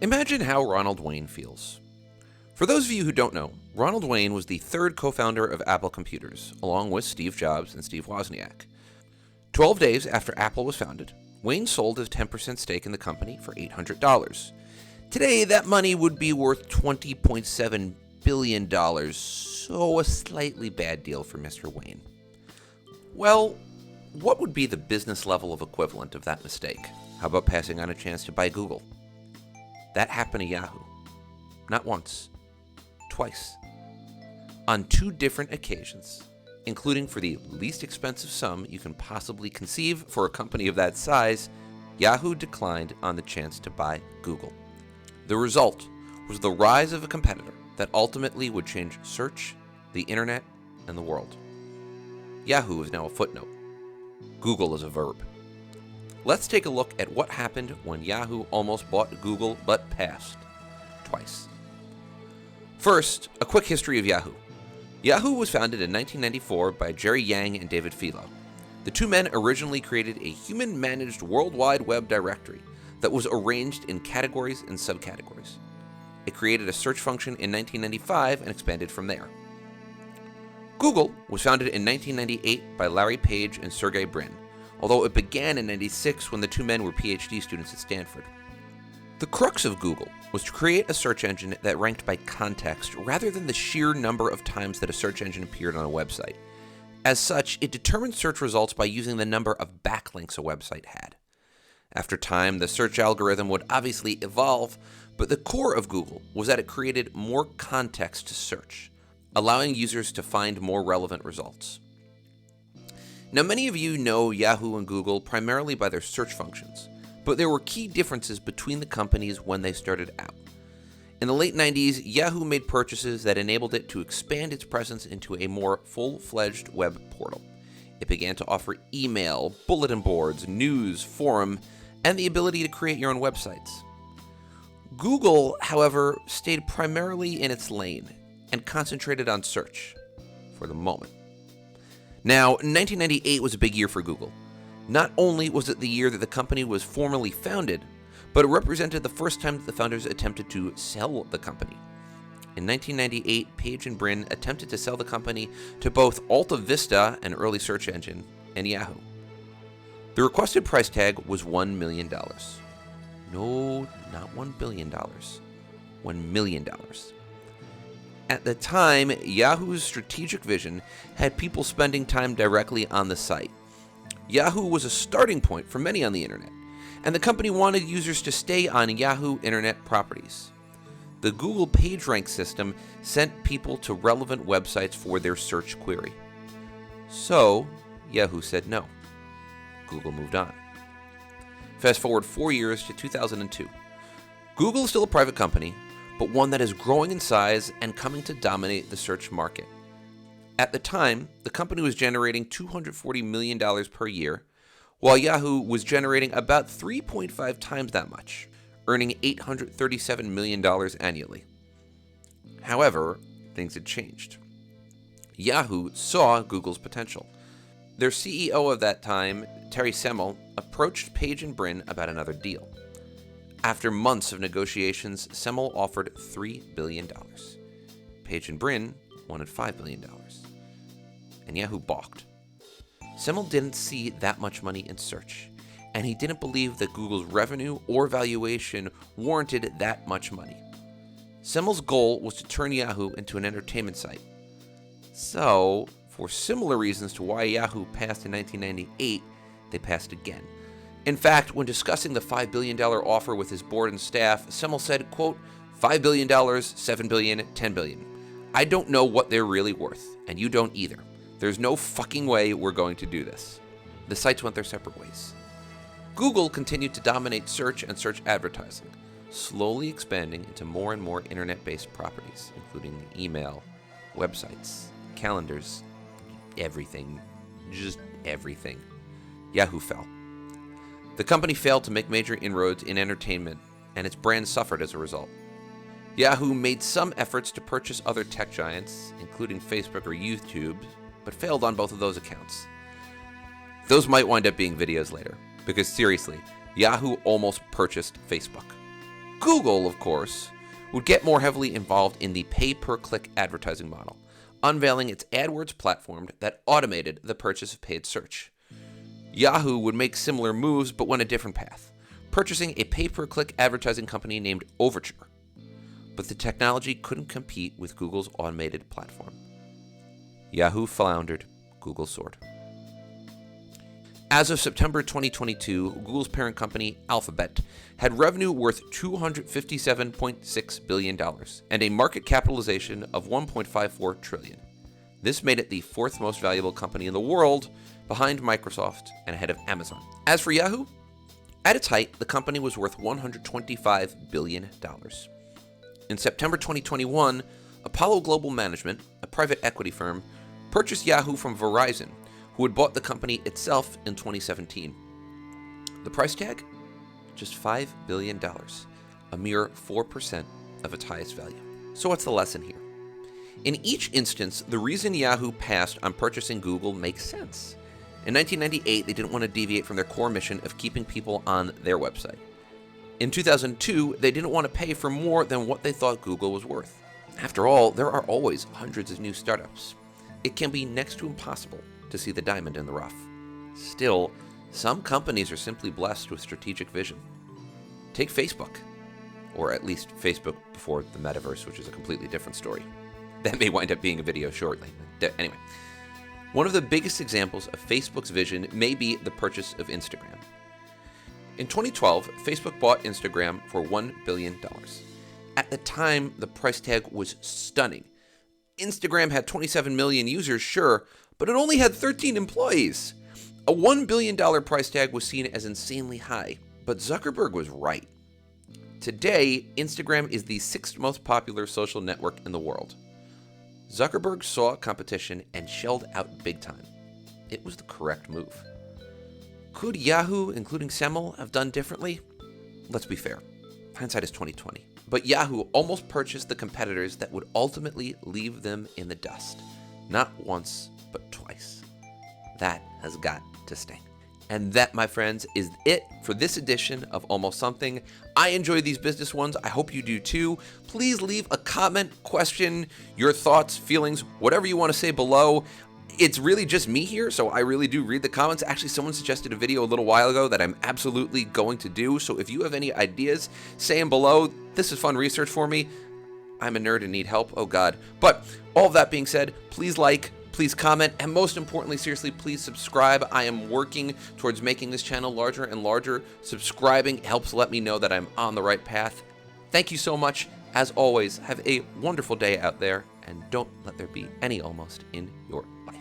Imagine how Ronald Wayne feels. For those of you who don't know, Ronald Wayne was the third co-founder of Apple Computers, along with Steve Jobs and Steve Wozniak. 12 days after Apple was founded, Wayne sold his 10% stake in the company for $800. Today, that money would be worth $20.7 billion, so a slightly bad deal for Mr. Wayne. Well, what would be the business level of equivalent of that mistake? How about passing on a chance to buy Google? That happened to Yahoo. Not once, twice. On two different occasions, including for the least expensive sum you can possibly conceive for a company of that size, Yahoo declined on the chance to buy Google. The result was the rise of a competitor that ultimately would change search, the internet, and the world. Yahoo is now a footnote. Google is a verb. Let's take a look at what happened when Yahoo almost bought Google but passed. Twice. First, a quick history of Yahoo. Yahoo was founded in 1994 by Jerry Yang and David Filo. The two men originally created a human-managed World Wide Web directory that was arranged in categories and subcategories. It created a search function in 1995 and expanded from there. Google was founded in 1998 by Larry Page and Sergey Brin, although it began in 1996 when the two men were PhD students at Stanford. The crux of Google was to create a search engine that ranked by context rather than the sheer number of times that a search engine appeared on a website. As such, it determined search results by using the number of backlinks a website had. After time, the search algorithm would obviously evolve, but the core of Google was that it created more context to search, allowing users to find more relevant results. Now, many of you know Yahoo and Google primarily by their search functions, but there were key differences between the companies when they started out. In the late 90s, Yahoo made purchases that enabled it to expand its presence into a more full-fledged web portal. It began to offer email, bulletin boards, news, forum, and the ability to create your own websites. Google, however, stayed primarily in its lane and concentrated on search for the moment. Now, 1998 was a big year for Google. Not only was it the year that the company was formally founded, but it represented the first time that the founders attempted to sell the company. In 1998, Page and Brin attempted to sell the company to both Alta Vista, an early search engine, and Yahoo. The requested price tag was $1 million. No, not $1 billion. $1 million. At the time, Yahoo's strategic vision had people spending time directly on the site. Yahoo was a starting point for many on the internet, and the company wanted users to stay on Yahoo internet properties. The Google PageRank system sent people to relevant websites for their search query. So, Yahoo said no. Google moved on. Fast forward 4 years to 2002. Google is still a private company, but one that is growing in size and coming to dominate the search market. At the time, the company was generating $240 million per year, while Yahoo was generating about 3.5 times that much, earning $837 million annually. However, things had changed. Yahoo saw Google's potential. Their CEO of that time, Terry Semel, approached Page and Brin about another deal. After months of negotiations, Semel offered $3 billion. Page and Brin wanted $5 billion. And Yahoo balked. Semel didn't see that much money in search, and he didn't believe that Google's revenue or valuation warranted that much money. Semel's goal was to turn Yahoo into an entertainment site. So, for similar reasons to why Yahoo passed in 1998, they passed again. In fact, when discussing the $5 billion offer with his board and staff, Semel said, quote, $5 billion, $7 billion, $10 billion. I don't know what they're really worth, and you don't either. There's no fucking way we're going to do this. The sites went their separate ways. Google continued to dominate search and search advertising, slowly expanding into more and more internet-based properties, including email, websites, calendars, everything. Just everything. Yahoo fell. The company failed to make major inroads in entertainment, and its brand suffered as a result. Yahoo made some efforts to purchase other tech giants, including Facebook or YouTube, but failed on both of those accounts. Those might wind up being videos later, because seriously, Yahoo almost purchased Facebook. Google, of course, would get more heavily involved in the pay-per-click advertising model, unveiling its AdWords platform that automated the purchase of paid search. Yahoo would make similar moves but went a different path, purchasing a pay-per-click advertising company named Overture. But the technology couldn't compete with Google's automated platform. Yahoo floundered, Google soared. As of September 2022, Google's parent company, Alphabet, had revenue worth $257.6 billion and a market capitalization of $1.54 trillion. This made it the fourth most valuable company in the world, behind Microsoft and ahead of Amazon. As for Yahoo, at its height, the company was worth $125 billion. In September 2021, Apollo Global Management, a private equity firm, purchased Yahoo from Verizon, who had bought the company itself in 2017. The price tag? Just $5 billion, a mere 4% of its highest value. So what's the lesson here? In each instance, the reason Yahoo passed on purchasing Google makes sense. In 1998, they didn't want to deviate from their core mission of keeping people on their website. In 2002, they didn't want to pay for more than what they thought Google was worth. After all, there are always hundreds of new startups. It can be next to impossible to see the diamond in the rough. Still, some companies are simply blessed with strategic vision. Take Facebook, or at least Facebook before the metaverse, which is a completely different story. That may wind up being a video shortly. Anyway, one of the biggest examples of Facebook's vision may be the purchase of Instagram. In 2012, Facebook bought Instagram for $1 billion. At the time, the price tag was stunning. Instagram had 27 million users, sure, but it only had 13 employees. A $1 billion price tag was seen as insanely high, but Zuckerberg was right. Today, Instagram is the sixth most popular social network in the world. Zuckerberg saw competition and shelled out big time. It was the correct move. Could Yahoo, including Semel, have done differently? Let's be fair. Hindsight is 20/20. But Yahoo almost purchased the competitors that would ultimately leave them in the dust. Not once, but twice. That has got to sting. And that, my friends, is it for this edition of Almost Something. I enjoy these business ones. I hope you do too. Please leave a comment, question, your thoughts, feelings, whatever you want to say below. It's really just me here, so I really do read the comments. Actually, someone suggested a video a little while ago that I'm absolutely going to do. So if you have any ideas, say them below. This is fun research for me. I'm a nerd and need help. Oh, God. But all of that being said, please like, please comment, and most importantly, seriously, please subscribe. I am working towards making this channel larger and larger. Subscribing helps let me know that I'm on the right path. Thank you so much. As always, have a wonderful day out there, and don't let there be any almost in your life.